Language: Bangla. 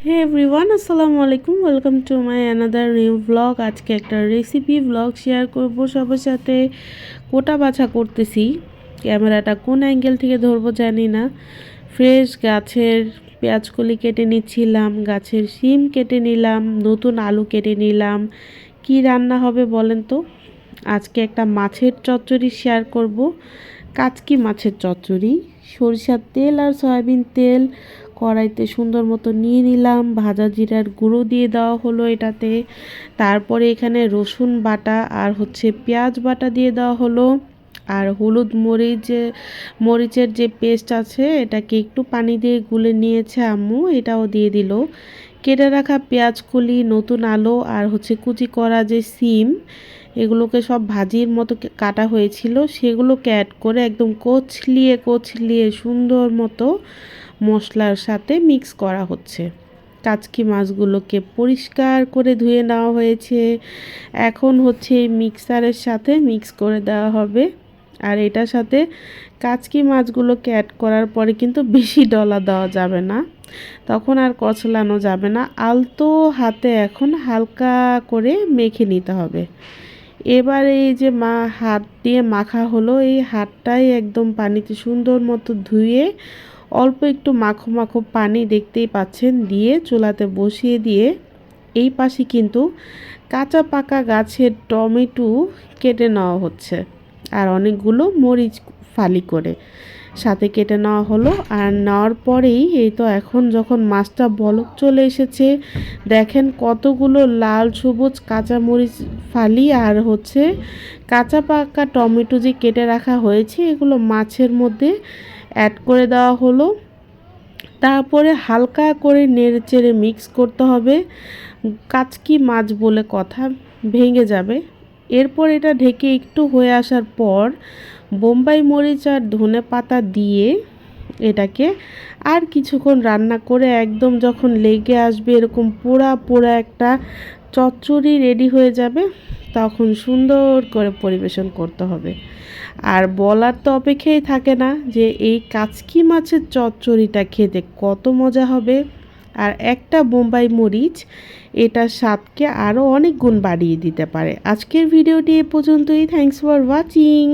হে এভরিওয়ান, আসসালামু আলাইকুম। Welcome to my another new blog. আজকে একটা রেসিপি ব্লগ শেয়ার করব সবার সাথে। কোটা বাছা করতেছি, ক্যামেরাটা কোন অ্যাঙ্গেল থেকে ধরবো জানি না। ফ্রেশ গাছের পেঁয়াজকলি কেটে নিচ্ছিলাম, গাছের শিম কেটে নিলাম, নতুন আলু কেটে নিলাম। কি রান্না হবে বলেন তো? আজকে একটা মাছের চচ্চড়ি শেয়ার করব। কাচকি মাছের চচ্চড়ি। সরিষার তেল আর সয়াবিন তেল কড়াইতে সুন্দর মতো নিয়ে নিলাম, ভাজা জিরার গুঁড়ো দিয়ে দেওয়া হলো এটাতে। তারপরে এখানে রসুন বাটা আর পেঁয়াজ বাটা দিয়ে দেওয়া হলো। আর হলুদ মরিচের যে পেস্ট আছে এটাকে একটু পানি দিয়ে গুলে নিয়েছে আম্মু, এটাও দিয়ে দিল। কেটে রাখা পেঁয়াজ কলি, নতুন আলু আর কুচি করা যে সিম, এগুলোকে সব ভাজির মতো কাটা হয়েছিল, সেগুলোকে অ্যাড করে একদম কচলিয়ে সুন্দর মতো মশলার সাথে মিক্স করা হচ্ছে। কাচকি মাছগুলোকে পরিষ্কার করে ধুয়ে নেওয়া হয়েছে। এখন এই মিক্সারের সাথে মিক্স করে দেওয়া হবে। আর এটার সাথে কাচকি মাছগুলোকে অ্যাড করার পরে কিন্তু বেশি ডলা দেওয়া যাবে না, তখন আর কচলানো যাবে না। আলতো হাতে এখন হালকা করে মেখে নিতে হবে। এবার এই যে হাত দিয়ে মাখা হলো, এই হাতটাই একদম পানিতে সুন্দর মতো ধুয়ে অল্প একটু মাখো মাখো পানি দেখতেই পাচ্ছেন দিয়ে চুলাতে বসিয়ে দিয়ে এই পাশে কিন্তু কাঁচা পাকা গাছের টমেটো কেটে নেওয়া হচ্ছে। আর অনেকগুলো মরিচ ফালি করে সাথে কেটে নেওয়া হলো। আর নেওয়ার পরেই এই তো এখন যখন মাছটা বলক চলে এসেছে, দেখেন কতগুলো লাল সবুজ কাঁচা মরিচ ফালি আর কাঁচা পাকা টমেটো যে কেটে রাখা হয়েছে এগুলো মাছের মধ্যে অ্যাড করে দেওয়া হলো। তারপরে হালকা করে নেড়েচেড়ে মিক্স করতে হবে, কাচকি মাছ বলে কথা, ভেঙে যাবে। এরপর এটা ঢেকে একটু হয়ে আসার পর বোম্বাই মরিচ আর ধনে পাতা দিয়ে এটাকে আর কিছুক্ষণ রান্না করে একদম যখন লেগে আসবে, এরকম পোড়া পোড়া একটা চচ্চড়ি রেডি হয়ে যাবে, তখন সুন্দর করে পরিবেশন করতে হবে। আর বলার তো অপেক্ষাই থাকে না যে এই কাচকি মাছের চচ্চড়িটা খেতে কত মজা হবে। আর একটা বোম্বাই মরিচ এটার স্বাদকে আরও অনেক গুণ বাড়িয়ে দিতে পারে। আজকের ভিডিওটি এ পর্যন্তই। Thanks for watching.